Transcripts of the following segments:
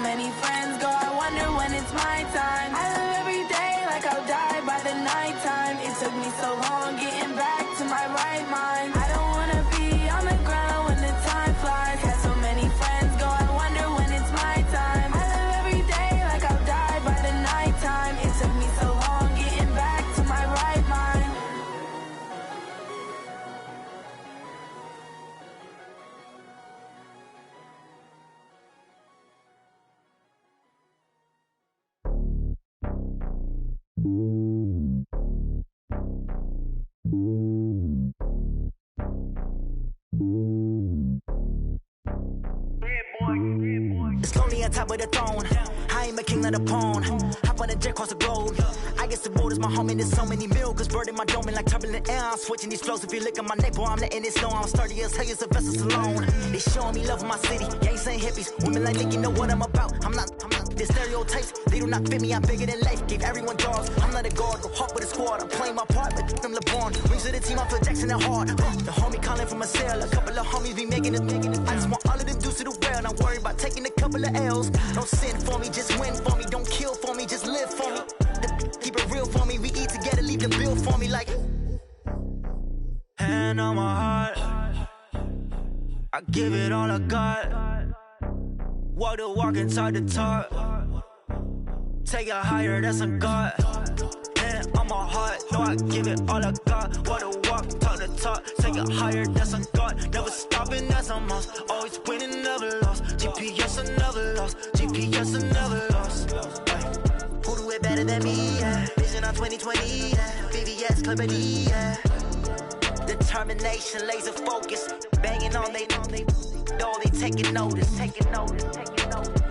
many friends go, I wonder when it's my time. I live every day like I'll die by the nighttime. It took me so long getting back to my right mind. I don't wanna be on the ground when the time flies. Had so many friends go, I wonder when it's my time. I live every day like I'll die by the nighttime. It took me so long getting back to my right mind. It's lonely on top of the throne. I am a king, not a pawn. Hop on a jet across the globe. I guess the world is my home and there's so many milkers birding my dome and like turbulent air. I'm switching these flows. If you look at my neck, boy, I'm letting it snow. I'm sturdy as hell as a vessel alone. They showing me love in my city. Gangs ain't hippies. Women like Nick, you know what I'm about. I'm not the stereotypes. They do not fit me. I'm bigger than life. Gave everyone dogs. I'm not a guard. Go hard with a squad. I'm playing my part, but them LeBron. Rings to the team. I feel Jackson and hard. The homie calling from a cell. A couple of homies be making it. I just want all of them dudes to the well. Not worry about taking a couple of L's. Don't sin for me, just win for me. Don't kill for me, just live for me. Keep it real for me. We eat together, leave the bill for me like. Hand on my heart, I give it all I got. Walk the walk and talk the talk. Take it higher, that's a God. Hand on my heart, no, I give it all I got. Walk the walk, talk the talk. Take it higher, that's a God. Never stopping, that's a must. Always winning, never lost. GPS, I never lost. GPS, I never lost. Who do it better than me? Yeah. Vision on 2020. Yeah. VVS, Clippity. Yeah. Determination, laser focus. Banging on they, though they taking notice. Taking notice, taking notice.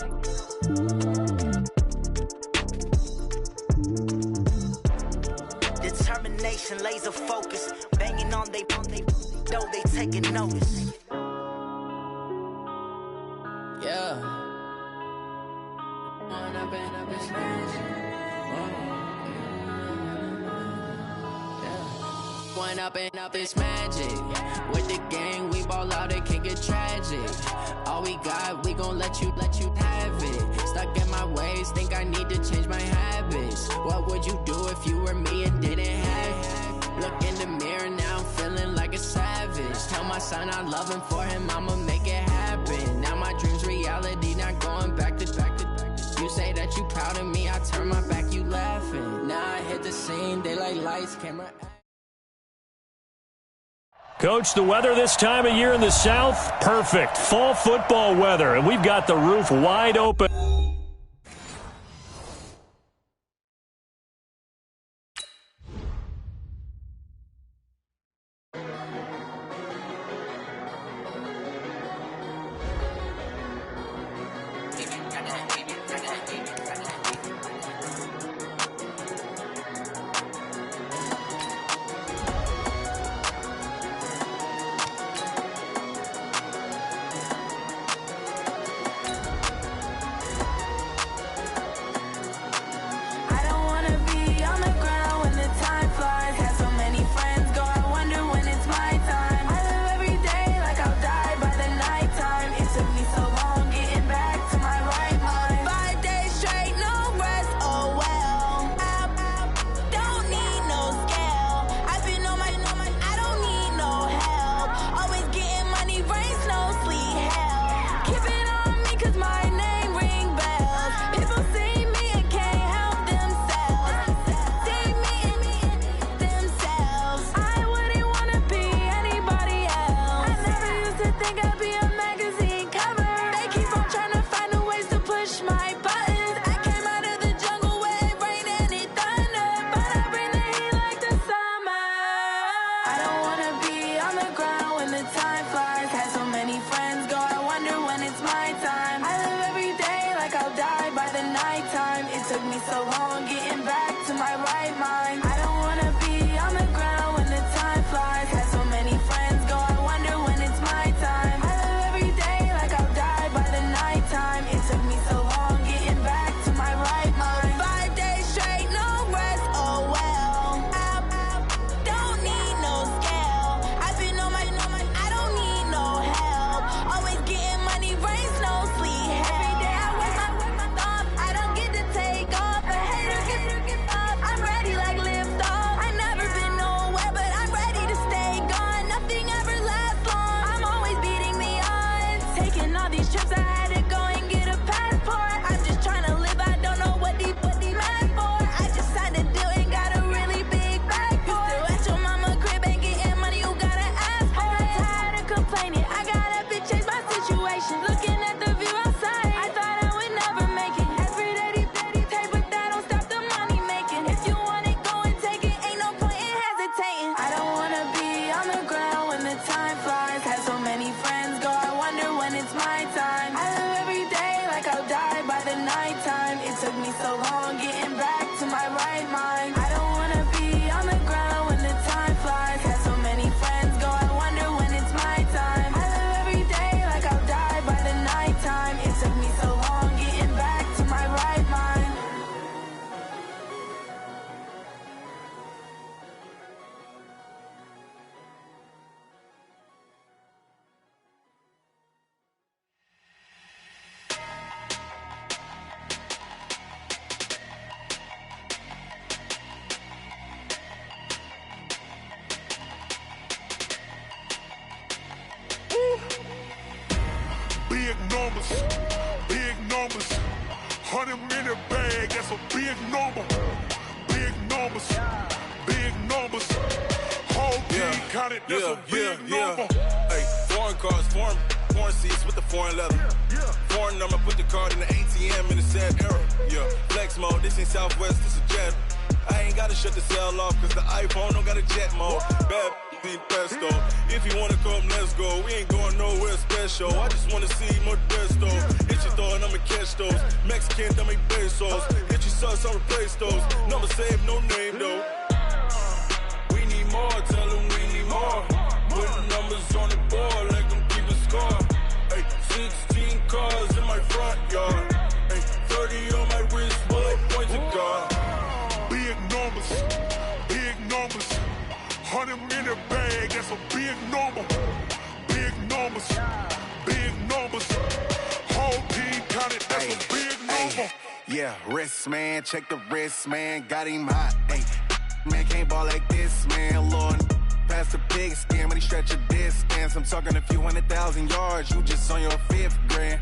Determination, laser focus. Banging on they, though they taking notice. Yeah. One up and up is magic. With the gang, we ball out, it can get tragic. All we got, we gon' let you have it. Stuck in my ways, think I need to change my habits. What would you do if you were me and didn't have it? Look in the mirror, now I'm feeling like a savage. Tell my son I love him, for him I'ma make it happen. Now my dream's reality, not going back to. You say that you proud of me, I turn my back, you laughing. Now I hit the scene, they like lights, camera. Coach, the weather this time of year in the South, perfect. Fall football weather, and we've got the roof wide open. that's a big number. Big numbers, big numbers. Whole team counted, that's a big number. Hey, foreign cars, foreign seats with the foreign leather. Foreign number, put the card in the ATM in the sad era. Yeah, flex mode, this ain't Southwest, this is jet. I ain't gotta shut the cell off, cause the iPhone don't got a jet mode. Bad be pesto. If you wanna come, let's go. We ain't going nowhere special. I just wanna see Modesto. Hit your thought, I'ma catch those. Mexican, dummy pesos. Hit your sauce, I'll replace those. Number saved, no name though. We need more, tell them we need more. Putting numbers on the board, let them keep a score. Hey, 16 cars in my front yard. Hey, 30 on my wrist, bullet points to God. Big numbers, big numbers. 100 in the bag, that's a big number. Big numbers, big numbers. Whole team counted, that's a big number. Yeah, wrist man, check the wrist man, got him hot. Hey, man can't ball like this, man. Lord, past the big skin, but he stretch a distance. I'm talking a few 100,000 yards, you just on your 5th grand.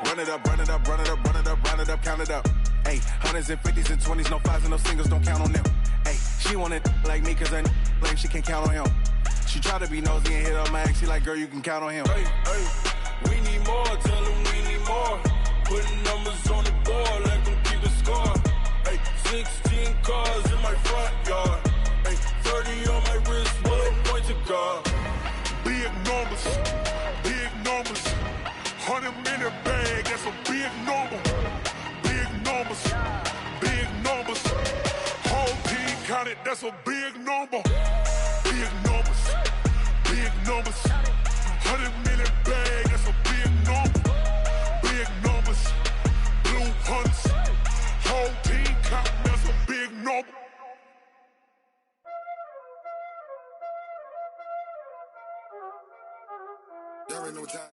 Run it up, run it up, run it up, run it up, run it up, count it up. Hey, hundreds and 50s and 20s, no 5s and no singles, don't count on them. Hey, she want it like me, cause her like she can't count on him. She try to be nosy and hit up my ex, she like, girl, you can count on him. Hey, hey, we need more, tell them we need more. Putting numbers on the board, let them keep a score. Hey, 16 cars in my front yard. Hey, 30 on my wrist, bullet point to God. Big numbers, big numbers. 100 in the bag, that's a big number. Big numbers, big numbers. Whole team counted, that's a big number. Big numbers, big numbers. 100 in the bag, that's a big number. Big numbers, blue hunts. Whole team counting, that's a big number. There ain't no time.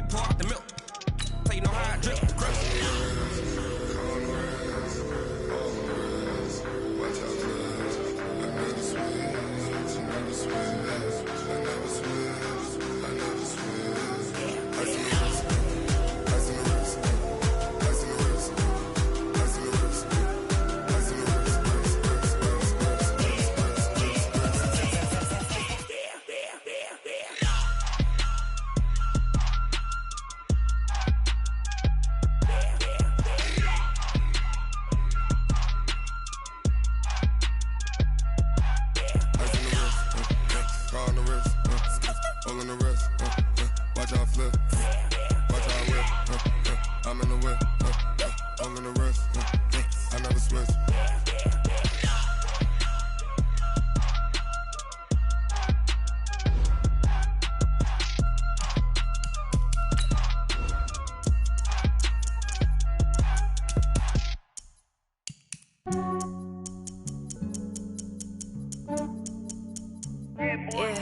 Pour out the milk. So you know how I drip.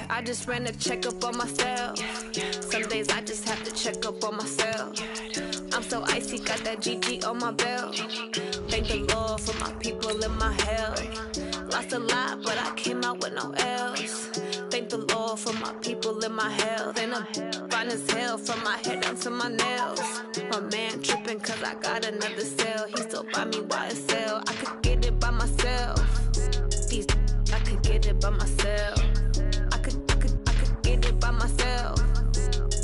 I just ran a checkup on myself. Some days I just have to check up on myself. I'm so icy, got that GG on my belt. Thank the Lord for my people in my health. Lost a lot, but I came out with no L's. Thank the Lord for my people in my health. And I'm fine as hell from my head down to my nails. My man tripping cause I got another cell. He still buy me YSL. I could get it by myself. These I could get it by myself. I could get it by myself.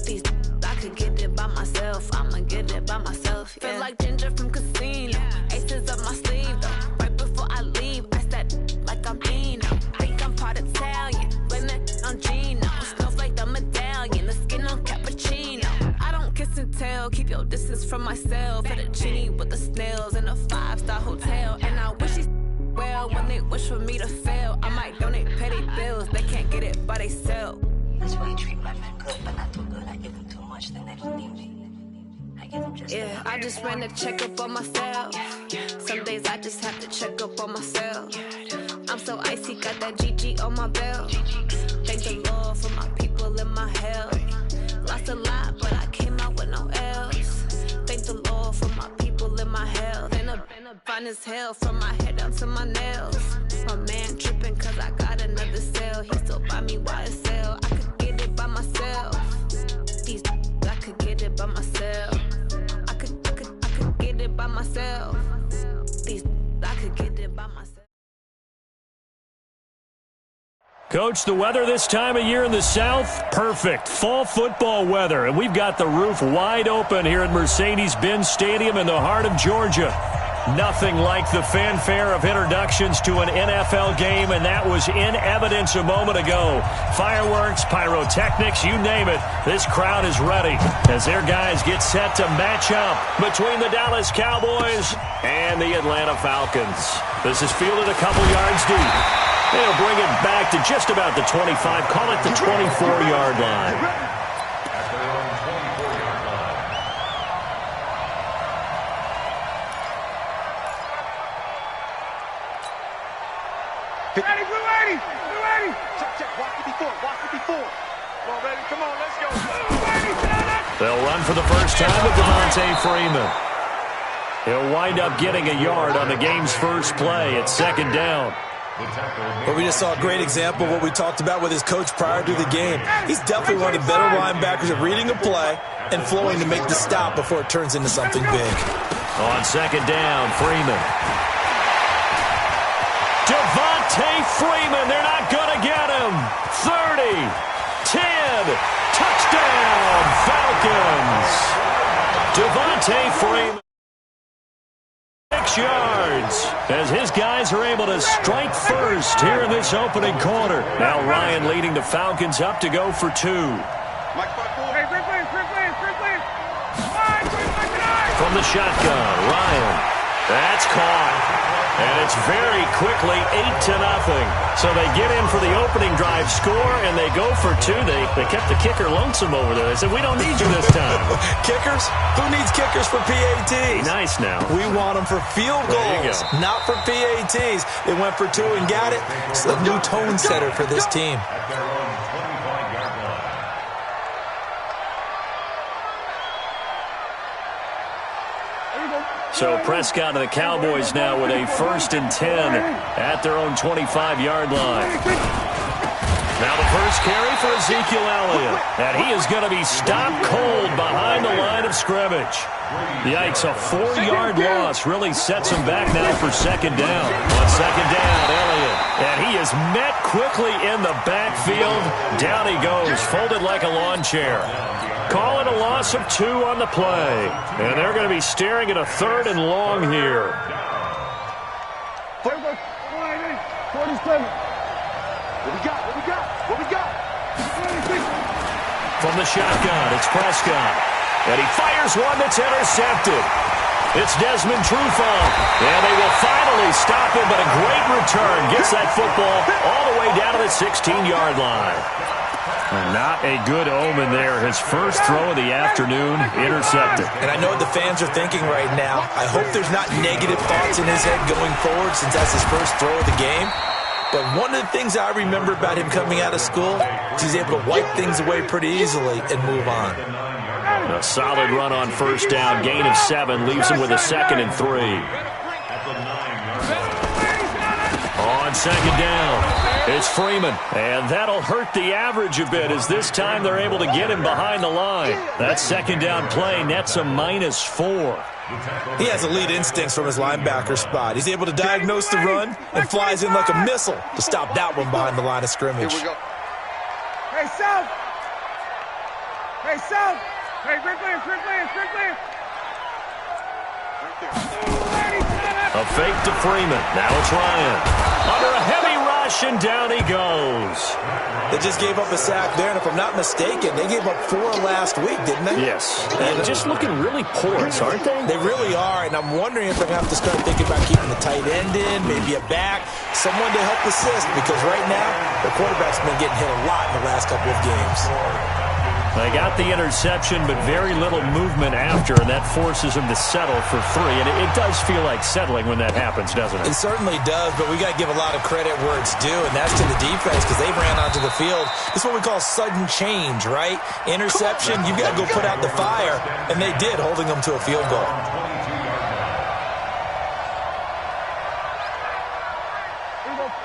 These I could get it by myself. I'ma get it by myself. Yeah. Feel like Ginger from Casino. Aces up my sleeve though. Right before I leave, I said like I'm Dino. Think I'm part Italian. Blame it on Gino. Snowflake the medallion. The skin on cappuccino. I don't kiss and tell. Keep your distance from myself. At a genie with the snails in a 5-star hotel. And I wish he's well when they wish for me to fail. I might donate petty bills. They can't get it by they sell. That's why you treat my men good, but not too good. I give them too much, then they don't need me. I give them just yeah, I just ran a checkup on myself. Some days I just have to check up on myself. I'm so icy, got that GG on my belt. Thank the Lord for my people in my health. Lost a lot, but I came out with no L's. Thank the Lord for my people in my health. And I'm fine as hell from my head down to my nails. My man tripping cause I got another cell. He still buy me YSL. I could get it by myself. These I could get it by myself. I could get it by myself. These I could get it by myself. Coach, the weather this time of year in the South, perfect. Fall football weather, and we've got the roof wide open here at Mercedes-Benz Stadium in the heart of Georgia. Nothing like the fanfare of introductions to an NFL game, and that was in evidence a moment ago. Fireworks, pyrotechnics, you name it. This crowd is ready as their guys get set to match up between the Dallas Cowboys and the Atlanta Falcons. This is fielded a couple yards deep. They'll bring it back to just about the 25, call it the 24-yard line. Ready, we're ready, we're ready. Check, watch it before. Come on, ready, come on, let's go. They'll run for the first time with Devontae Freeman. He'll wind up getting a yard on the game's first play at second down. Well, we just saw a great example of what we talked about with his coach prior to the game. He's definitely one of the better linebackers at reading a play and flowing to make the stop before it turns into something big. On second down, Freeman. Devontae Freeman, they're not going to get him. 30, 10, touchdown, Falcons. Devontae Freeman. 6 yards as his guys are able to strike first here in this opening quarter. Now Ryan leading the Falcons up to go for 2. From the shotgun, Ryan. That's caught. And it's very quickly 8-0. So they get in for the opening drive score, and they go for 2. They kept the kicker lonesome over there. They said, we don't need you this time. Kickers? Who needs kickers for PATs? Nice now. We want them for field goals, not for PATs. They went for 2 and got it. It's a new tone setter for this team. So Prescott and the Cowboys now with a 1st and 10 at their own 25-yard line. Now the first carry for Ezekiel Elliott. And he is going to be stopped cold behind the line of scrimmage. Yikes, a 4-yard loss really sets him back now for second down. On second down, Elliott. And he is met quickly in the backfield. Down he goes, folded like a lawn chair. Call it a loss of 2 on the play. And they're going to be staring at a 3rd and long here. 47. What we got? From the shotgun, it's Prescott. And he fires one that's intercepted. It's Desmond Trufant. And they will finally stop him, but a great return. Gets that football all the way down to the 16-yard line. And not a good omen there. His first throw of the afternoon, intercepted. And I know what the fans are thinking right now. I hope there's not negative thoughts in his head going forward since that's his first throw of the game. But one of the things I remember about him coming out of school is he's able to wipe things away pretty easily and move on. A solid run on first down. Gain of 7 leaves him with a 2nd and 3. On second down, it's Freeman. And that'll hurt the average a bit as this time they're able to get him behind the line. That second down play nets a -4. He has elite instincts from his linebacker spot. He's able to diagnose the run and flies in like a missile to stop that one behind the line of scrimmage. Here we go. Hey, South! Hey, South! Hey, Strickland! A fake to Freeman. Now it's Ryan. Under a heavy rush, and down he goes. They just gave up a sack there, and if I'm not mistaken, they gave up 4 last week, didn't they? Yes. And just looking really porous, aren't they? They really are, and I'm wondering if they're going to have to start thinking about keeping the tight end in, maybe a back, someone to help assist, because right now, the quarterback's been getting hit a lot in the last couple of games. They got the interception, but very little movement after, and that forces them to settle for 3. And it does feel like settling when that happens, doesn't it? It certainly does, but we got to give a lot of credit where it's due, and that's to the defense because they ran onto the field. This is what we call sudden change, right? Interception, you've got to go put out the fire, and they did, holding them to a field goal.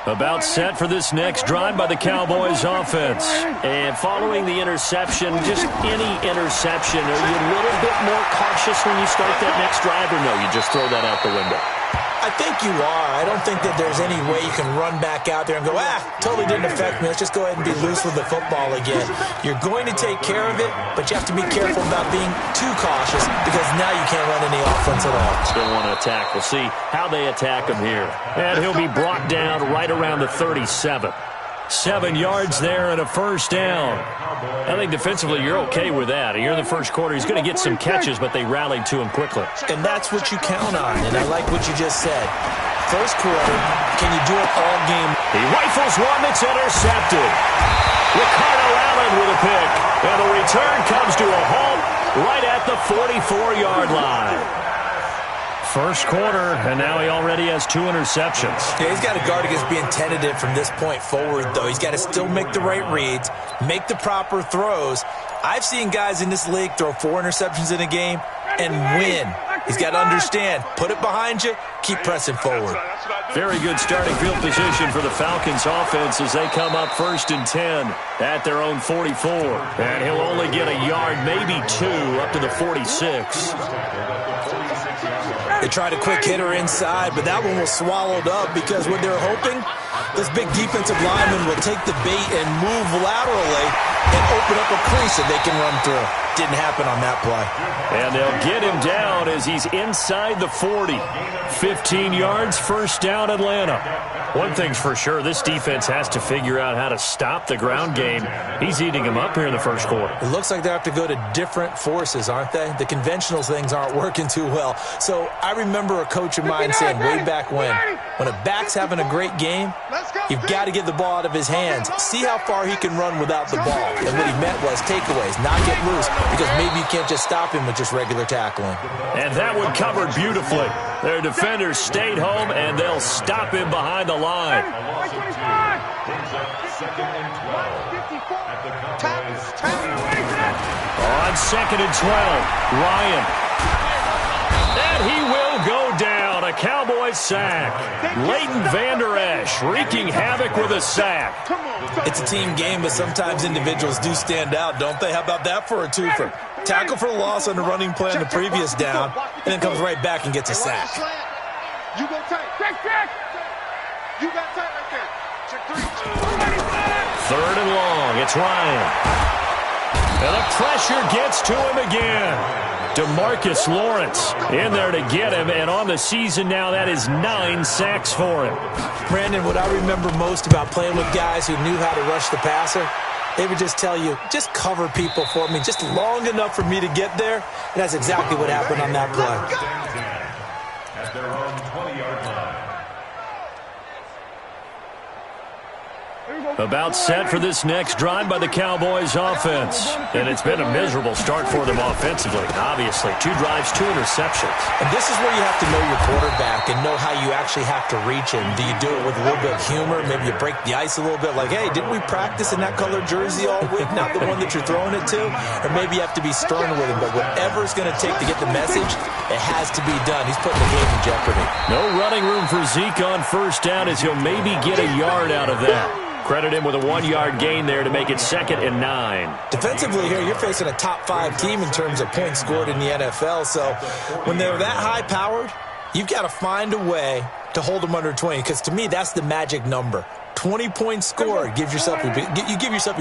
About set for this next drive by the Cowboys offense. And following the interception, just any interception, are you a little bit more cautious when you start that next drive, or no, you just throw that out the window? I think you are. I don't think that there's any way you can run back out there and go, totally didn't affect me. Let's just go ahead and be loose with the football again. You're going to take care of it, but you have to be careful about being too cautious because now you can't run any offense at all. Still want to attack. We'll see how they attack him here. And he'll be brought down right around the 37. 7 yards there and a first down. I think defensively you're okay with that. Here in the first quarter, he's going to get some catches, but they rallied to him quickly. And that's what you count on, and I like what you just said. First quarter, can you do it all game? He rifles one that's intercepted. Ricardo Allen with a pick. And the return comes to a halt right at the 44-yard line. First quarter, and now he already has 2 interceptions. Yeah, he's got to guard against being tentative from this point forward, though. He's got to still make the right reads, make the proper throws. I've seen guys in this league throw 4 interceptions in a game and win. He's got to understand, put it behind you, keep pressing forward. Very good starting field position for the Falcons offense as they come up 1st and 10 at their own 44. And he'll only get a yard, maybe 2, up to the 46. They tried a quick hitter inside, but that one was swallowed up because what they're hoping, this big defensive lineman will take the bait and move laterally and open up a crease that they can run through. Didn't happen on that play. And they'll get him down as he's inside the 40. 15 yards, first down, Atlanta. One thing's for sure, this defense has to figure out how to stop the ground game. He's eating him up here in the first quarter. It looks like they have to go to different forces, aren't they? The conventional things aren't working too well. So I remember a coach of mine saying way back when a back's having a great game, you've got to get the ball out of his hands. See how far he can run without the ball. And what he meant was takeaways, not get loose, because maybe you can't just stop him with just regular tackling. And that one covered beautifully. Their defenders stayed home, and they'll stop him behind the line. On 2nd and 12, Ryan. And he will go down. A Cowboys sack. Leighton Vander Esch wreaking havoc with a sack. It's a team game, but sometimes individuals do stand out, don't they? How about that for a twofer? Tackle for loss on the running play on the previous down, and then comes right back and gets a sack. You go tight. Check. You got tight right there. Check 3. 3rd and long. It's Ryan. And the pressure gets to him again. DeMarcus Lawrence in there to get him, and on the season now, that is 9 sacks for him. Brandon, what I remember most about playing with guys who knew how to rush the passer, they would just tell you, just cover people for me, just long enough for me to get there, and that's exactly what happened on that play. At their own 20-yard line. About set for this next drive by the Cowboys offense. And it's been a miserable start for them offensively. Obviously, 2 drives, 2 interceptions. And this is where you have to know your quarterback and know how you actually have to reach him. Do you do it with a little bit of humor? Maybe you break the ice a little bit like, hey, didn't we practice in that color jersey all week, not the one that you're throwing it to? Or maybe you have to be stern with him. But whatever it's going to take to get the message, it has to be done. He's putting the game in jeopardy. No running room for Zeke on first down as he'll maybe get a yard out of that. Credit him with a 1-yard gain there to make it 2nd and 9. Defensively here, you're facing a top-5 team in terms of points scored in the NFL. So when they're that high-powered, you've got to find a way to hold them under 20. Because to me, that's the magic number. 20 points scored, you give yourself your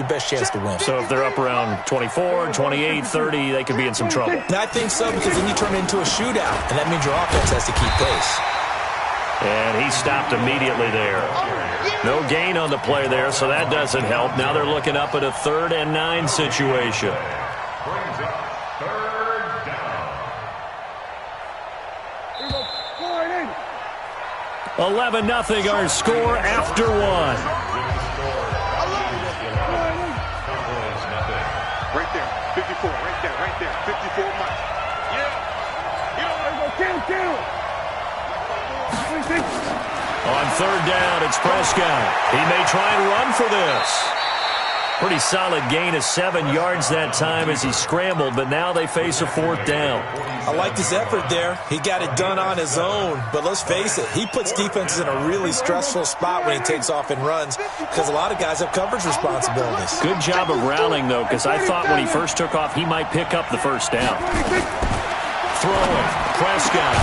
best chance to win. So if they're up around 24, 28, 30, they could be in some trouble. And I think so, because then you turn it into a shootout, and that means your offense has to keep pace. And he stopped immediately there. No gain on the play there, so that doesn't help. Now they're looking up at a 3rd and 9 situation. 11-0 our score after 1. Right there, 54, right there, 54 Mike. Yeah. Kill. On 3rd down, it's Prescott. He may try and run for this. Pretty solid gain of 7 yards that time as he scrambled, but now they face a 4th down. I like his effort there. He got it done on his own, but let's face it, he puts defenses in a really stressful spot when he takes off and runs because a lot of guys have coverage responsibilities. Good job of rallying, though, because I thought when he first took off, he might pick up the 1st down. Throwing, Prescott.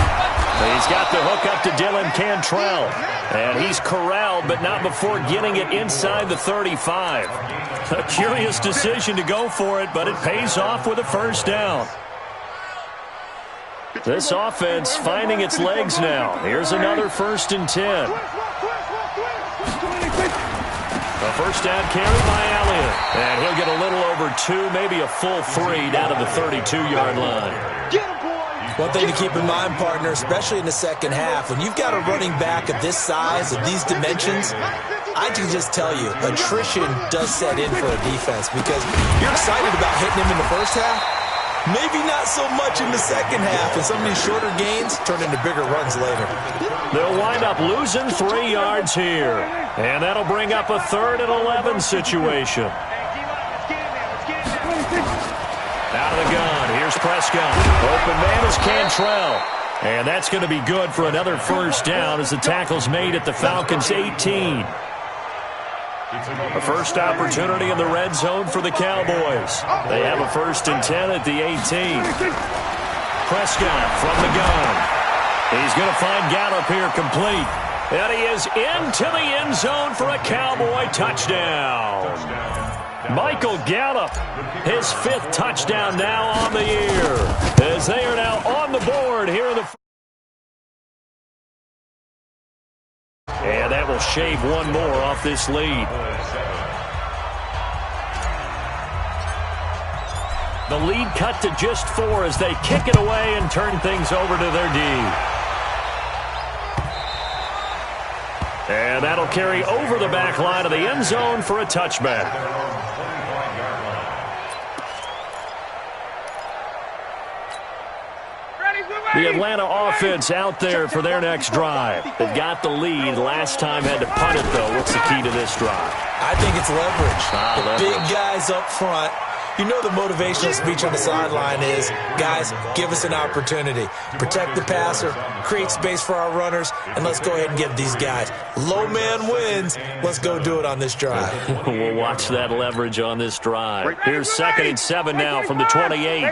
He's got the hook up to Dylan Cantrell. And he's corralled, but not before getting it inside the 35. A curious decision to go for it, but it pays off with a 1st down. This offense finding its legs now. Here's another 1st and 10. A 1st down carry by Elliott. And he'll get a little over 2, maybe a full 3 down to the 32-yard line. One thing to keep in mind, partner, especially in the second half, when you've got a running back of this size, of these dimensions, I can just tell you, attrition does set in for a defense because you're excited about hitting him in the first half, maybe not so much in the second half, and some of these shorter gains turn into bigger runs later. They'll wind up losing 3 yards here, and that'll bring up a 3rd and 11 situation. Out of the gun, here's Prescott. Open man is Cantrell. And that's going to be good for another 1st down as the tackle's made at the Falcons' 18. A first opportunity in the red zone for the Cowboys. They have a 1st and 10 at the 18. Prescott from the gun. He's going to find Gallup here complete. And he is into the end zone for a Cowboy touchdown. Michael Gallup, his 5th touchdown now on the year, as they are now on the board here in the. And that will shave 1 more off this lead. The lead cut to just 4 as they kick it away and turn things over to their D. And that'll carry over the back line of the end zone for a touchback. The Atlanta offense out there for their next drive. They've got the lead. Last time had to punt it, though. What's the key to this drive? I think it's leverage. Leverage. Big guys up front. You know the motivational speech on the sideline is, guys, give us an opportunity. Protect the passer, create space for our runners, and let's go ahead and give these guys. Low man wins. Let's go do it on this drive. We'll watch that leverage on this drive. Here's 2nd and 7 now from the 28.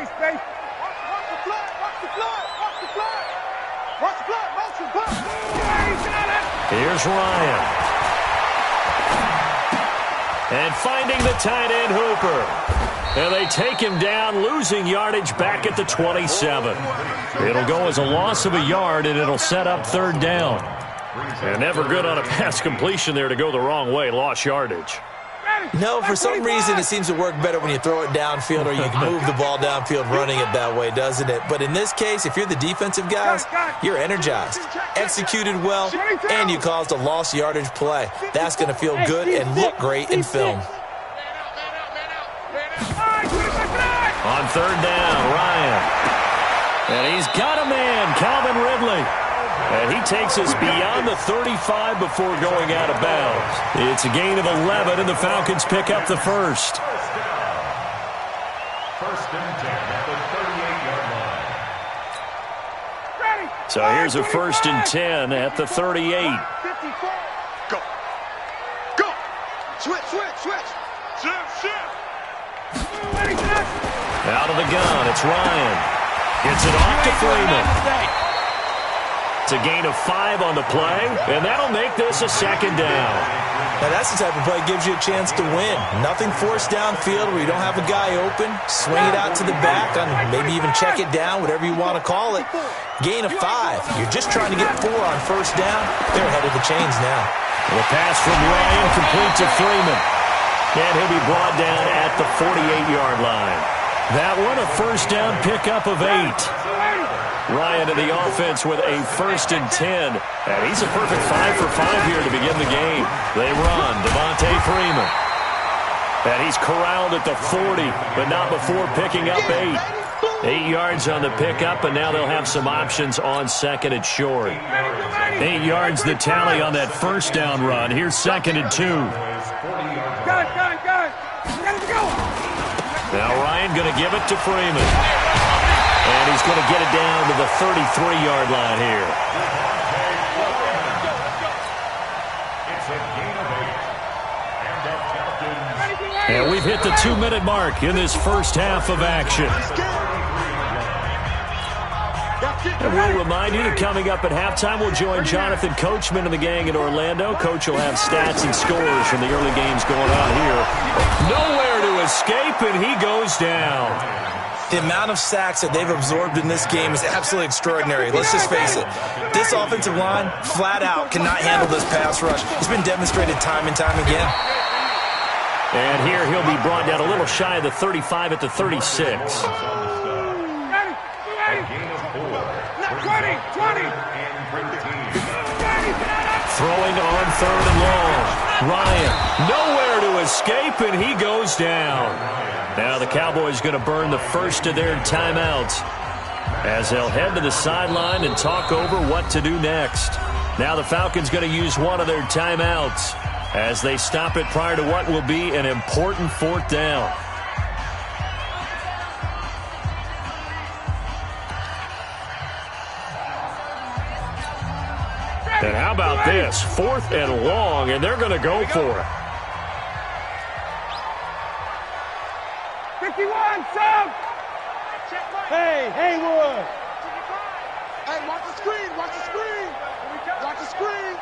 Here's Ryan. And finding the tight end Hooper. And they take him down, losing yardage back at the 27. It'll go as a loss of a yard, and it'll set up 3rd down. And never good on a pass completion there to go the wrong way. Lost yardage. No, for some reason it seems to work better when you throw it downfield or you can move the ball downfield running it that way, doesn't it? But in this case, if you're the defensive guys, you're energized, executed well, and you caused a lost yardage play. That's going to feel good and look great in film. On third down, Ryan. And he's got a man, Calvin Ridley. And he takes us beyond the 35 before going out of bounds. It's a gain of 11, and the Falcons pick up the first. First and 10 at the 38-yard line. So here's a first and 10 at the 38. Go. Go. Switch, switch, switch. Shift. Out of the gun, it's Ryan. Gets it off to Freeman. It's a gain of 5 on the play, and that'll make this a second down. Now that's the type of play that gives you a chance to win. Nothing forced downfield where you don't have a guy open. Swing it out to the back, and maybe even check it down, whatever you want to call it. Gain of 5. You're just trying to get 4 on first down. They're ahead of the chains now. The pass from Ryan complete to Freeman. And he'll be brought down at the 48-yard line. That one a first down pickup of 8. Ryan in the offense with a first and 10. And he's a perfect 5 for 5 here to begin the game. They run. Devontae Freeman. And he's corralled at the 40, but not before picking up 8. 8 yards on the pickup, and now they'll have some options on second and short. 8 yards the tally on that first down run. Here's second and 2. Now Ryan going to give it to Freeman. And he's going to get it down to the 33-yard line here. And we've hit the 2-minute mark in this first half of action. And we'll remind you that coming up at halftime, we'll join Jonathan Coachman and the gang in Orlando. Coach will have stats and scores from the early games going on here. Nowhere to escape, and he goes down. The amount of sacks that they've absorbed in this game is absolutely extraordinary. Let's just face it. This offensive line, flat out, cannot handle this pass rush. It's been demonstrated time and time again. And here he'll be brought down a little shy of the 35 at the 36. Throwing on third and long. Ryan, nowhere to escape, and he goes down. Now the Cowboys going to burn the first of their timeouts as they'll head to the sideline and talk over what to do next. Now the Falcons going to use one of their timeouts as they stop it prior to what will be an important fourth down. And how about this? 4th and long, and they're going to go for it. 51, Sam! Hey, Haywood! Hey, watch the screen, watch the screen! Watch the screen!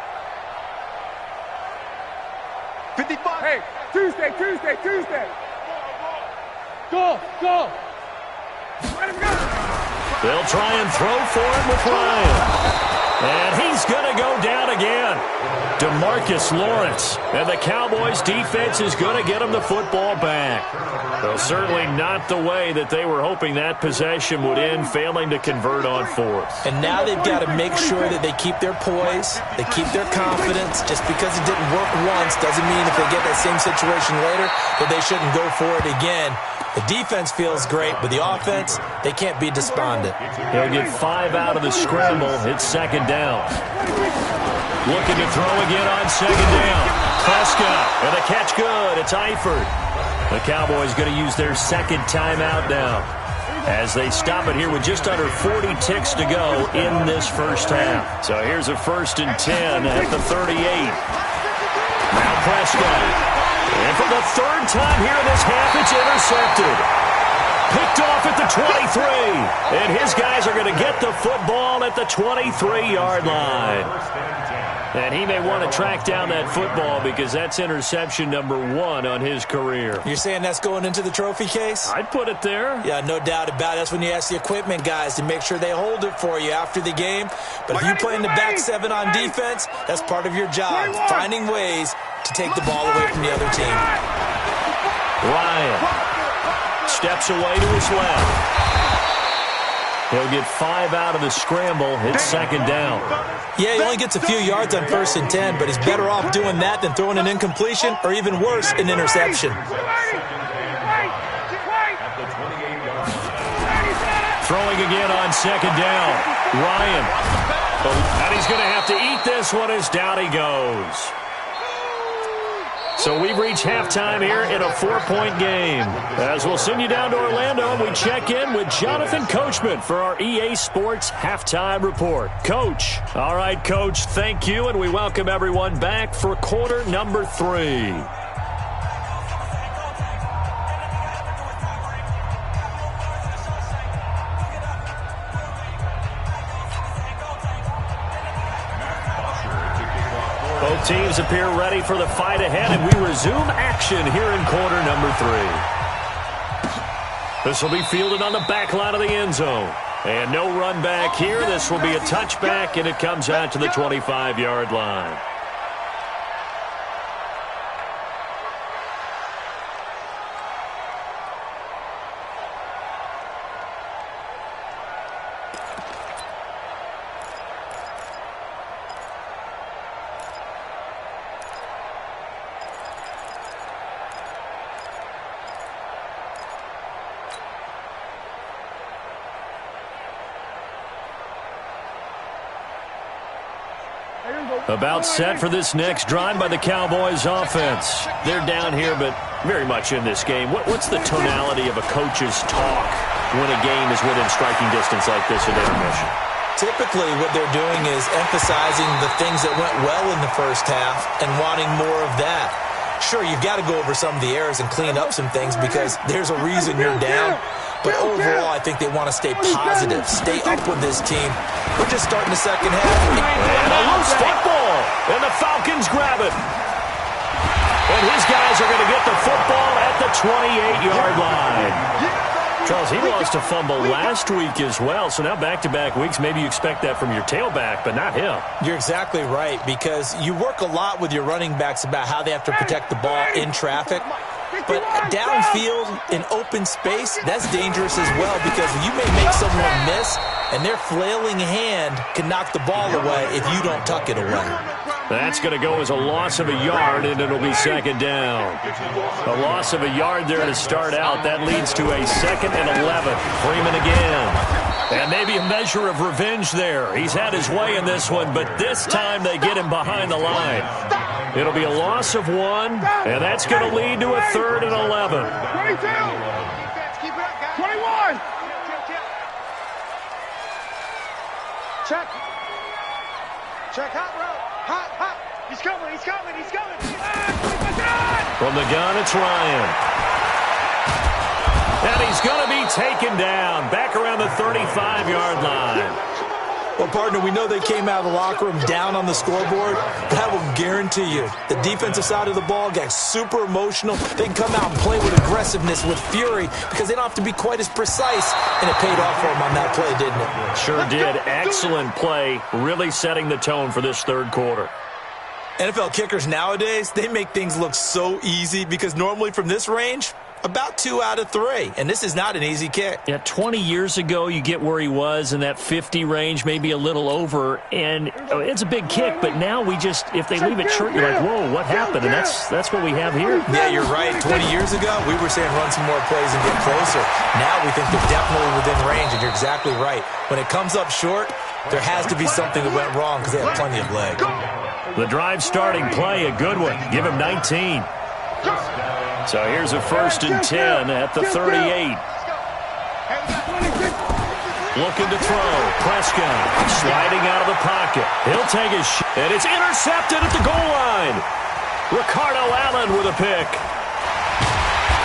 55! Hey, Tuesday! Go! Let him go! They'll try and throw for it with Ryan. And he's going to go down again. DeMarcus Lawrence. And the Cowboys defense is going to get him the football back. Well, certainly not the way that they were hoping that possession would end, failing to convert on fourth. And now they've got to make sure that they keep their poise, they keep their confidence. Just because it didn't work once doesn't mean if they get that same situation later that they shouldn't go for it again. The defense feels great, but the offense, they can't be despondent. He'll get 5 out of the scramble. It's second down. Looking to throw again on second down. Prescott, and the catch good. It's Eifert. The Cowboys going to use their second timeout now as they stop it here with just under 40 ticks to go in this first half. So here's a first and 10 at the 38. Now Prescott. And for the third time here in this half, it's intercepted. Picked off at the 23. And his guys are going to get the football at the 23-yard line. And he may want to track down that football because that's interception number 1 on his career. You're saying that's going into the trophy case? I'd put it there. Yeah, no doubt about it. That's when you ask the equipment guys to make sure they hold it for you after the game. But if you play in the back 7 on defense, that's part of your job, finding ways to take the ball away from the other team. Ryan steps away to his left. He'll get 5 out of the scramble. It's second down. Yeah, he only gets a few yards on 1st and 10, but he's better off doing that than throwing an incompletion or even worse, an interception. Throwing again on second down. Ryan. And he's going to have to eat this one as down he goes. So we've reached halftime here in a 4-point game. As we'll send you down to Orlando, we check in with Jonathan Coachman for our EA Sports Halftime Report. Coach. All right, Coach, thank you, and we welcome everyone back for quarter number 3. Both teams appear ready for the fight ahead, and we resume action here in quarter number 3. This will be fielded on the back line of the end zone. And no run back here. This will be a touchback, and it comes out to the 25-yard line. About set for this next drive by the Cowboys offense. They're down here, but very much in this game. What's the tonality of a coach's talk when a game is within striking distance like this at intermission? Typically, what they're doing is emphasizing the things that went well in the first half and wanting more of that. Sure, you've got to go over some of the errors and clean up some things because there's a reason you're down. But overall, I think they want to stay positive, stay up with this team. We're just starting the second half. And a loose football, and the Falcons grab it. And his guys are going to get the football at the 28-yard line. Charles, he lost a fumble last week as well, so now back-to-back weeks, maybe you expect that from your tailback, but not him. You're exactly right, because you work a lot with your running backs about how they have to protect the ball in traffic. But downfield, in open space, that's dangerous as well because you may make someone miss, and their flailing hand can knock the ball away if you don't tuck it away. That's going to go as a loss of a yard, and it'll be second down. A loss of a yard there to start out. That leads to a 2nd and 11. Freeman again. And maybe a measure of revenge there. He's had his way in this one, but this time they get him behind the line. It'll be a loss of 1, and that's going to lead to a 3rd and 11. 22. 21. Check. Check hot route. Hot. He's coming. From the gun, it's Ryan. And he's going to be taken down back around the 35-yard line. Well, partner, we know they came out of the locker room down on the scoreboard, but I will guarantee you the defensive side of the ball got super emotional. They can come out and play with aggressiveness, with fury, because they don't have to be quite as precise, and it paid off for them on that play, didn't it? Sure did. Excellent play, really setting the tone for this third quarter. NFL kickers nowadays, they make things look so easy because normally from this range, about 2 out of 3, and this is not an easy kick. Yeah, 20 years ago, you get where he was in that 50 range, maybe a little over, and it's a big kick, but now we just, if they leave it short, you're like, whoa, what happened? And that's what we have here. Yeah, you're right. 20 years ago, we were saying run some more plays and get closer. Now we think they're definitely within range, and you're exactly right. When it comes up short, there has to be something that went wrong because they have plenty of leg. The drive starting play, a good one. Give him 19. So here's a 1st and 10 at the 38. Looking to throw. Prescott sliding out of the pocket. He'll take his shot, and it's intercepted at the goal line. Ricardo Allen with a pick.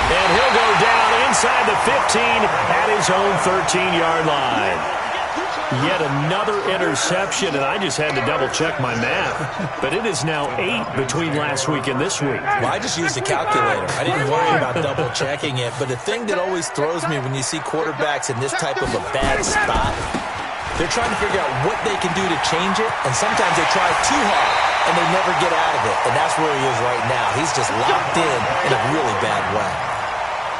And he'll go down inside the 15 at his own 13-yard line. Yet another interception, and I just had to double-check my math. But it is now 8 between last week and this week. Well, I just used a calculator. I didn't worry about double-checking it. But the thing that always throws me when you see quarterbacks in this type of a bad spot, they're trying to figure out what they can do to change it, and sometimes they try too hard, and they never get out of it. And that's where he is right now. He's just locked in a really bad way.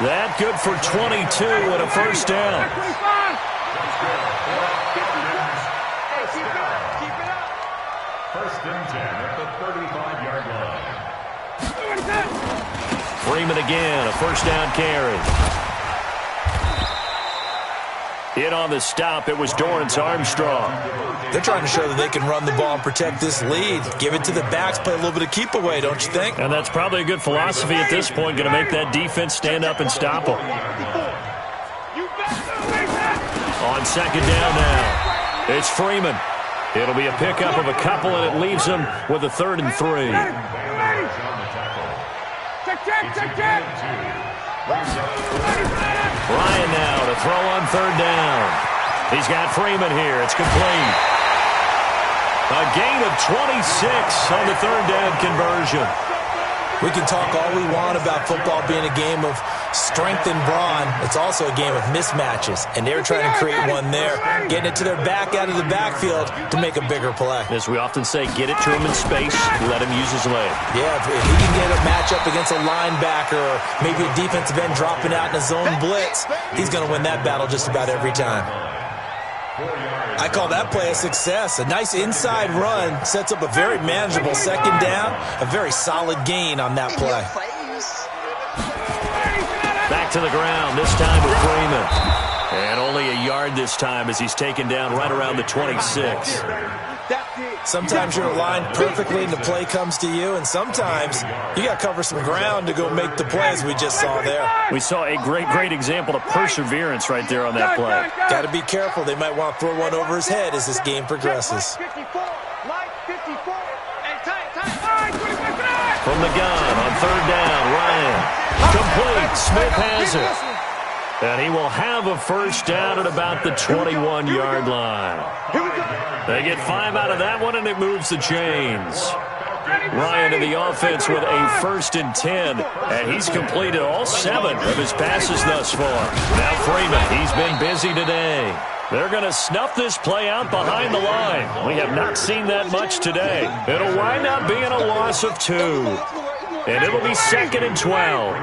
That good for 22 and a first down. First and 10 at the 35-yard line. Freeman again, a first down carry. In on the stop, it was Dorrance Armstrong. They're trying to show that they can run the ball and protect this lead. Give it to the backs, play a little bit of keep away, don't you think? And that's probably a good philosophy at this point, going to make that defense stand up and stop them. On second down now, it's Freeman. It'll be a pickup of a couple, and it leaves them with a 3rd and 3. Ryan now to throw on 3rd down. He's got Freeman here. It's complete. A gain of 26 on the 3rd down conversion. We can talk all we want about football being a game of strength and brawn. It's also a game of mismatches, and they're trying to create one there, getting it to their back out of the backfield to make a bigger play. As we often say, get it to him in space, let him use his leg. Yeah, if he can get a matchup against a linebacker or maybe a defensive end dropping out in a zone blitz, he's going to win that battle just about every time. I call that play a success. A nice inside run sets up a very manageable second down, a very solid gain on that play. Back to the ground, this time with Freeman. And only a yard this time as he's taken down right around the 26. Sometimes you're aligned perfectly and the play comes to you, and sometimes you got to cover some ground to go make the play, as we just saw there. We saw a great example of perseverance right there on that play. Got to be careful. They might want to throw one over his head as this game progresses. From the gun on 3rd down, Ryan. Complete. Smith has it. And he will have a first down at about the 21-yard line. They get 5 out of that one, and it moves the chains. Ryan to the offense with a 1st and 10, and he's completed all 7 of his passes thus far. Now Freeman, he's been busy today. They're going to snuff this play out behind the line. We have not seen that much today. It'll wind up being a loss of 2. And it'll be 2nd and 12.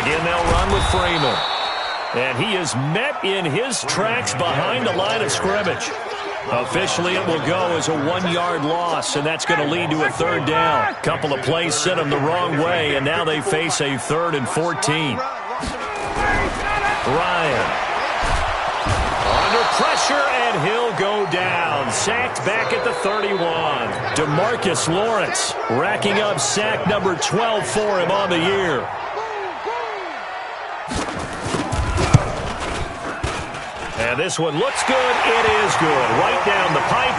Again, they'll run with Freeman. And he is met in his tracks behind the line of scrimmage. Officially, it will go as a 1-yard loss, and that's going to lead to a 3rd down. Couple of plays sent them the wrong way, and now they face a 3rd and 14. Ryan. Under pressure, and he'll go down. Sacked back at the 31. DeMarcus Lawrence racking up sack number 12 for him on the year. And this one looks good. It is good. Right down the pipe.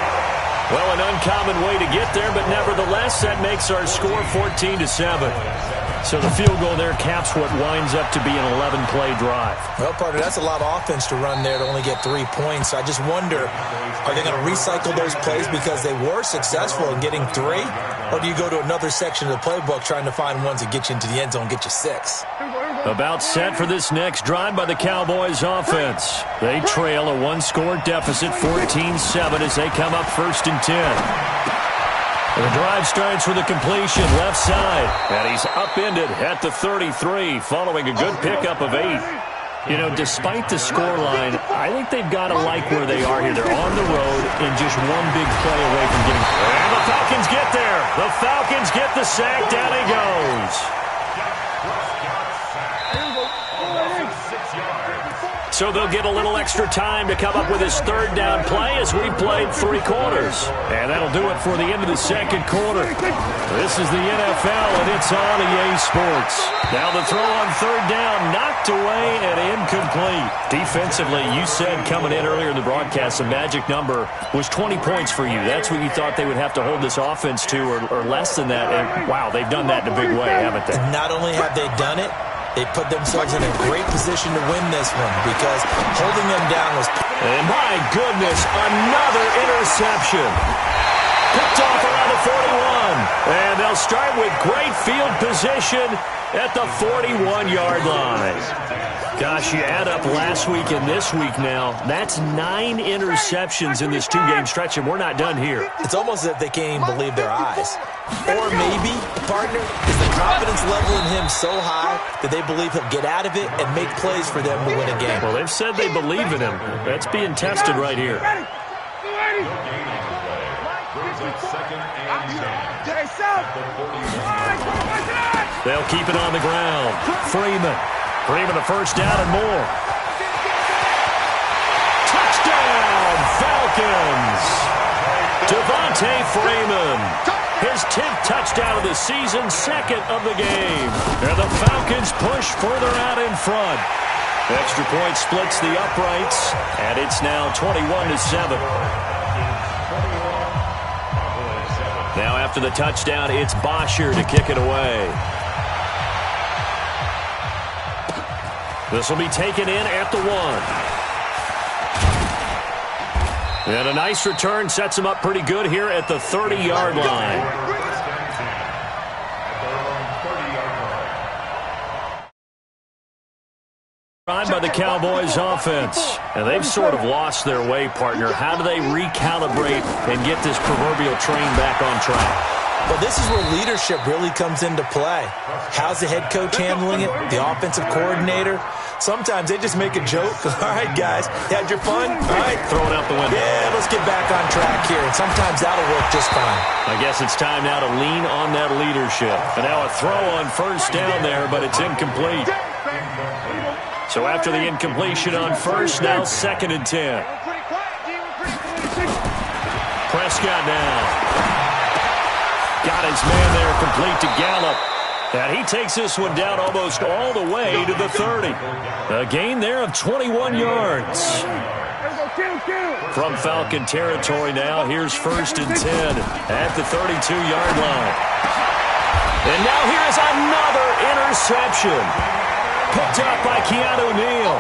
Well, an uncommon way to get there, but nevertheless, that makes our score 14-7. So the field goal there caps what winds up to be an 11-play drive. Well, partner, that's a lot of offense to run there to only get 3 points. So I just wonder, are they going to recycle those plays because they were successful in getting 3? Or do you go to another section of the playbook trying to find ones that get you into the end zone and get you 6? About set for this next drive by the Cowboys offense. They trail a 1-score deficit, 14-7, as they come up 1st and 10. The drive starts with a completion left side, and he's upended at the 33 following a good pickup of 8. You know, despite the scoreline, I think they've got to like where they are here. They're on the road and just one big play away from getting... And the Falcons get there. The Falcons get the sack. Down he goes. So they'll get a little extra time to come up with his 3rd down play as we played 3 quarters. And that'll do it for the end of the 2nd quarter. This is the NFL, and it's on EA Sports. Now the throw on 3rd down, knocked away and incomplete. Defensively, you said coming in earlier in the broadcast, the magic number was 20 points for you. That's what you thought they would have to hold this offense to, or less than that. And, wow, they've done that in a big way, haven't they? Not only have they done it, they put themselves in a great position to win this one because holding them down was... And my goodness, another interception. Picked off around the 41. And they'll start with great field position at the 41-yard line. Gosh, you add up last week and this week now, that's 9 interceptions in this 2-game stretch, and we're not done here. It's almost as if they can't even believe their eyes. Or maybe, partner, is the confidence level in him so high that they believe he'll get out of it and make plays for them to win a game. Well, they've said they believe in him. That's being tested right here. They'll keep it on the ground. Freeman a first down and more. Touchdown, Falcons! Devontae Freeman. His 10th touchdown of the season, 2nd of the game. And the Falcons push further out in front. Extra point splits the uprights, and it's now 21-7. Now after the touchdown, it's Bosher to kick it away. This will be taken in at the 1. And a nice return sets him up pretty good here at the 30-yard line. By the Cowboys offense. And they've sort of lost their way, partner. How do they recalibrate and get this proverbial train back on track? Well, this is where leadership really comes into play. How's the head coach handling it? The offensive coordinator? Sometimes they just make a joke. All right, guys, had your fun? All right. Throw it out the window. Yeah, let's get back on track here. And sometimes that'll work just fine. I guess it's time now to lean on that leadership. And now a throw on first down there, but it's incomplete. So after the incompletion on first, now 2nd and 10. Prescott now. Got his man there complete to Gallup. And he takes this one down almost all the way to the 30. A gain there of 21 yards. From Falcon territory now, here's 1st and 10 at the 32-yard line. And now here's another interception. Picked up by Keanu Neal.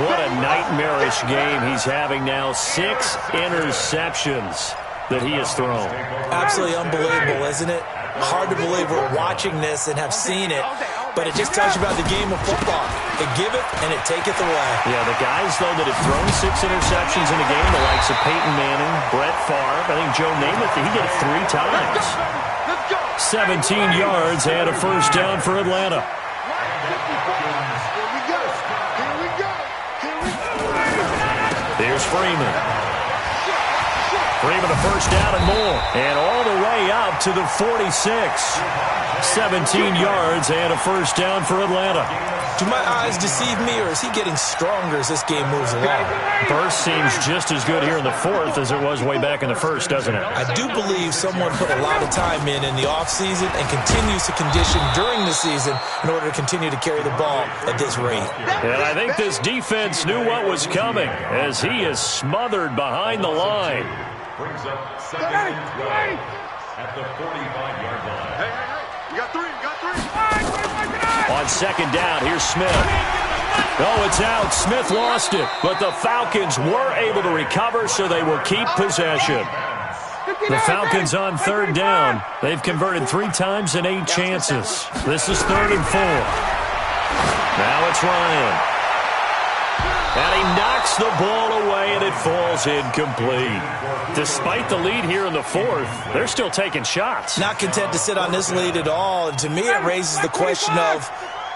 What a nightmarish game he's having now. 6 interceptions that he has thrown. Absolutely unbelievable, isn't it? Hard to believe we're watching this and have seen it, but it just tells you about the game of football. It giveth and it taketh away. Yeah, the guys, though, that have thrown 6 interceptions in a game, the likes of Peyton Manning, Brett Favre, I think Joe Namath, he did it 3 times. 17 yards and a first down for Atlanta. Here's Freeman. Freeman a first down and more. And all the way out to the 46. 17 yards and a first down for Atlanta. Do my eyes deceive me, or is he getting stronger as this game moves along? Burst seems just as good here in the 4th as it was way back in the 1st, doesn't it? I do believe someone put a lot of time in the offseason and continues to condition during the season in order to continue to carry the ball at this rate. And I think this defense knew what was coming as he is smothered behind the line. Brings up 2nd and 12 at the 45-yard line. Hey, you got 3, On 2nd down, here's Smith. Oh, it's out. Smith lost it, but the Falcons were able to recover, so they will keep possession. The Falcons on 3rd down. They've converted 3 times in 8 chances. This is 3rd and 4. Now it's Ryan. And he knocks the ball away, and it falls incomplete. Despite the lead here in the 4th, they're still taking shots. Not content to sit on this lead at all. And to me, it raises the question of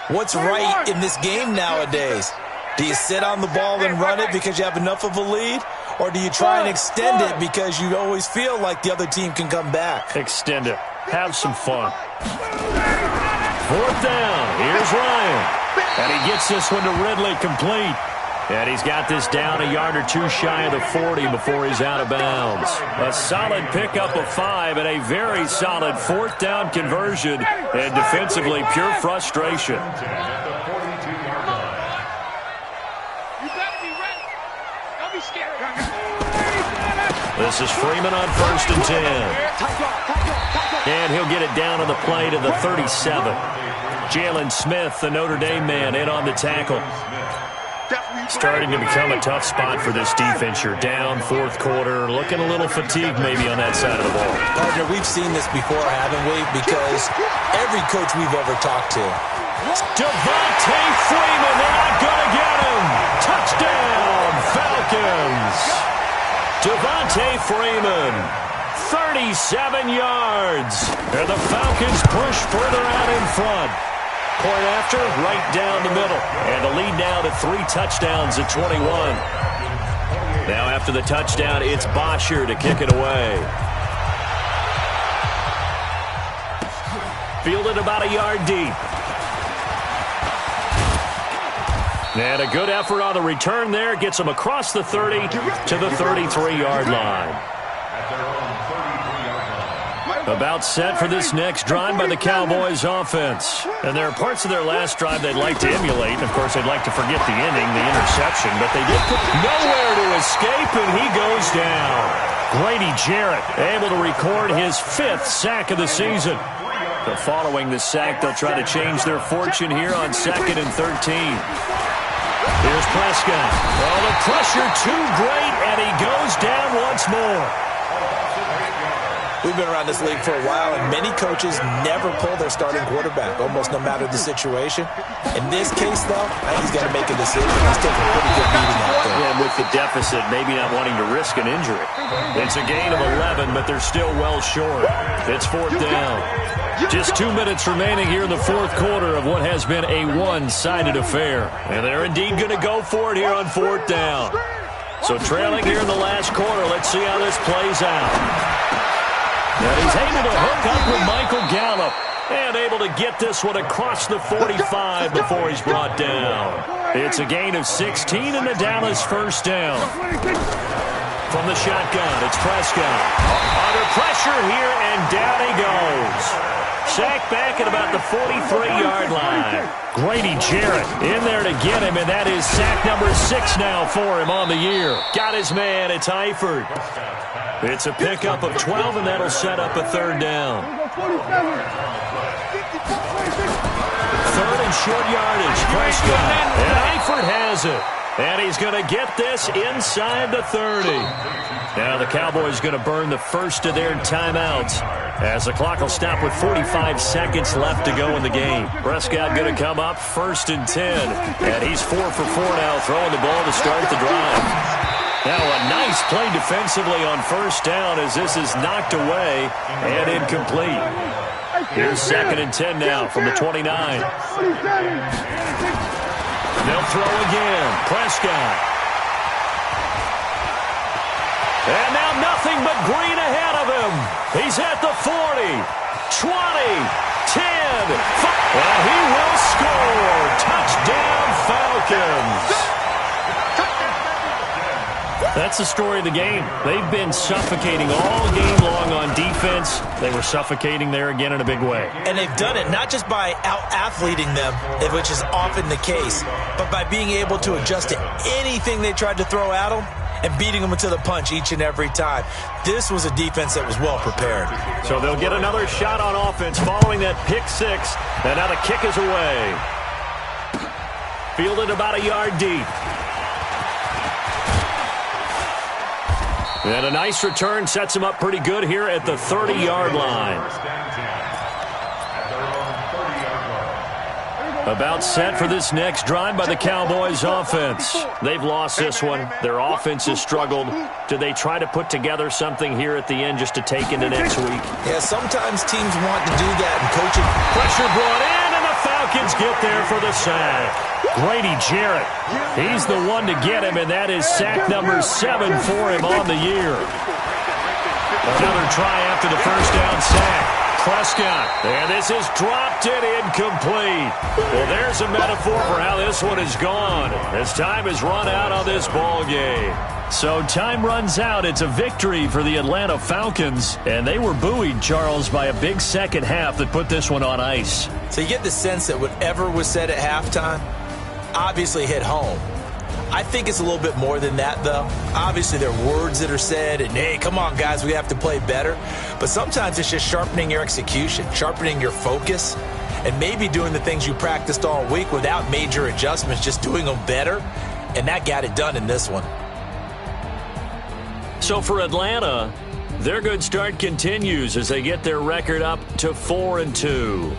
what's right in this game nowadays. Do you sit on the ball and run it because you have enough of a lead? Or do you try and extend it because you always feel like the other team can come back? Extend it. Have some fun. 4th down. Here's Ryan. And he gets this one to Ridley complete. And he's got this down a yard or 2 shy of the 40 before he's out of bounds. A solid pickup of 5 and a very solid 4th down conversion. And defensively, pure frustration. This is Freeman on 1st and 10. And he'll get it down on the play to the 37. Jalen Smith, the Notre Dame man, in on the tackle. Starting to become a tough spot for this defense. You're down fourth quarter, looking a little fatigued maybe on that side of the ball. Partner, we've seen this before, haven't we? Because every coach we've ever talked to. Devontae Freeman, they're not going to get him. Touchdown, Falcons. Devontae Freeman, 37 yards. And the Falcons push further out in front. Point after, right down the middle. And the lead now to 3 touchdowns at 21. Now after the touchdown, it's Bosher to kick it away. Fielded about a yard deep. And a good effort on the return there. Gets them across the 30 to the 33-yard line. About set for this next drive by the Cowboys offense. And there are parts of their last drive they'd like to emulate. Of course, they'd like to forget the inning, the interception. But they did put nowhere to escape, and he goes down. Grady Jarrett able to record his 5th sack of the season. But following the sack, they'll try to change their fortune here on 2nd and 13. Here's Prescott. Oh, the pressure too great, and he goes down once more. We've been around this league for a while, and many coaches never pull their starting quarterback, almost no matter the situation. In this case, though, I think he's got to make a decision. He's taking a pretty good beating out there. And with the deficit, maybe not wanting to risk an injury. It's a gain of 11, but they're still well short. It's 4th down. Just 2 minutes remaining here in the fourth quarter of what has been a one-sided affair. And they're indeed going to go for it here on 4th down. So trailing here in the last quarter, let's see how this plays out. And he's able to hook up with Michael Gallup. And able to get this one across the 45 before he's brought down. It's a gain of 16 and the Dallas first down. From the shotgun, it's Prescott. Under pressure here, and down he goes. Sacked back at about the 43-yard line. Grady Jarrett in there to get him, and that is sack number 6 now for him on the year. Got his man, it's Eifert. It's a pickup of 12, and that'll set up a 3rd down. 3rd and short yardage, Prescott. And Eifert has it. And he's going to get this inside the 30. Now the Cowboys going to burn the first of their timeouts as the clock will stop with 45 seconds left to go in the game. Prescott going to come up 1st and 10. And he's 4 for 4 now, throwing the ball to start the drive. Now a nice play defensively on 1st down as this is knocked away and incomplete. Here's 2nd and 10 now from the 29. They'll throw again. Prescott. And now nothing but green ahead of him. He's at the 40, 20, 10, 5. And he will score. Touchdown, Falcons. That's the story of the game. They've been suffocating all game long on defense. They were suffocating there again in a big way. And they've done it not just by out-athleting them, which is often the case, but by being able to adjust to anything they tried to throw at them and beating them to the punch each and every time. This was a defense that was well prepared. So they'll get another shot on offense following that pick 6. And now the kick is away. Fielded about a yard deep. And a nice return sets him up pretty good here at the 30-yard line. About set for this next drive by the Cowboys offense. They've lost this one. Their offense has struggled. Do they try to put together something here at the end just to take into next week? Yeah, sometimes teams want to do that in coaching. Pressure brought in, and the Falcons get there for the sack. Grady Jarrett, he's the one to get him, and that is sack number 7 for him on the year. Another try after the first down sack. Prescott, and this is dropped it incomplete. Well, there's a metaphor for how this one is gone, as time has run out on this ball game. So time runs out. It's a victory for the Atlanta Falcons, and they were buoyed, Charles, by a big second half that put this one on ice. So you get the sense that whatever was said at halftime obviously hit home. I think it's a little bit more than that, though. Obviously, there are words that are said, and, hey, come on, guys, we have to play better. But sometimes it's just sharpening your execution, sharpening your focus, and maybe doing the things you practiced all week without major adjustments, just doing them better. and that got it done in this one. So for Atlanta, their good start continues as they get their record up to 4-2.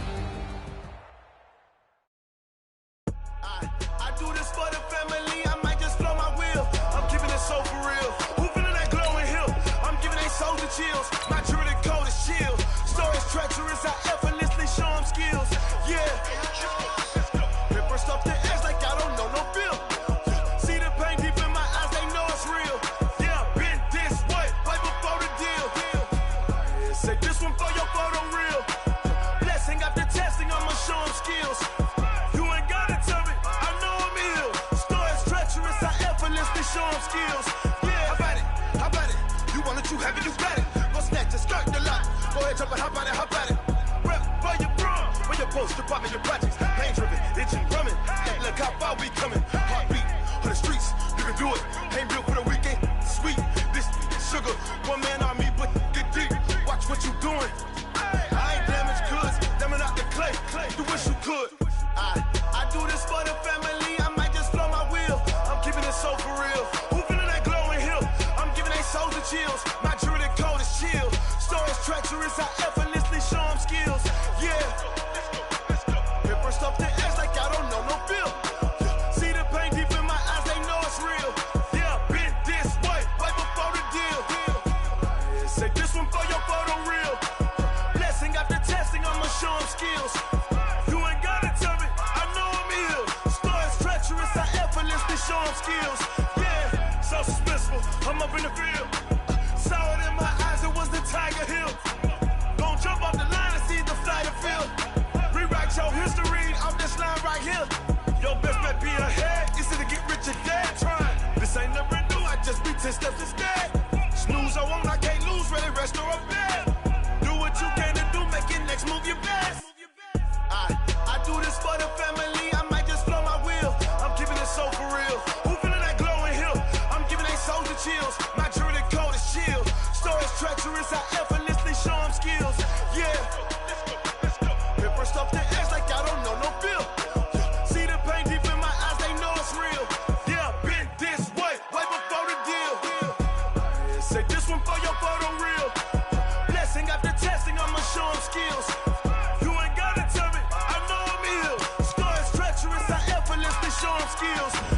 Skills.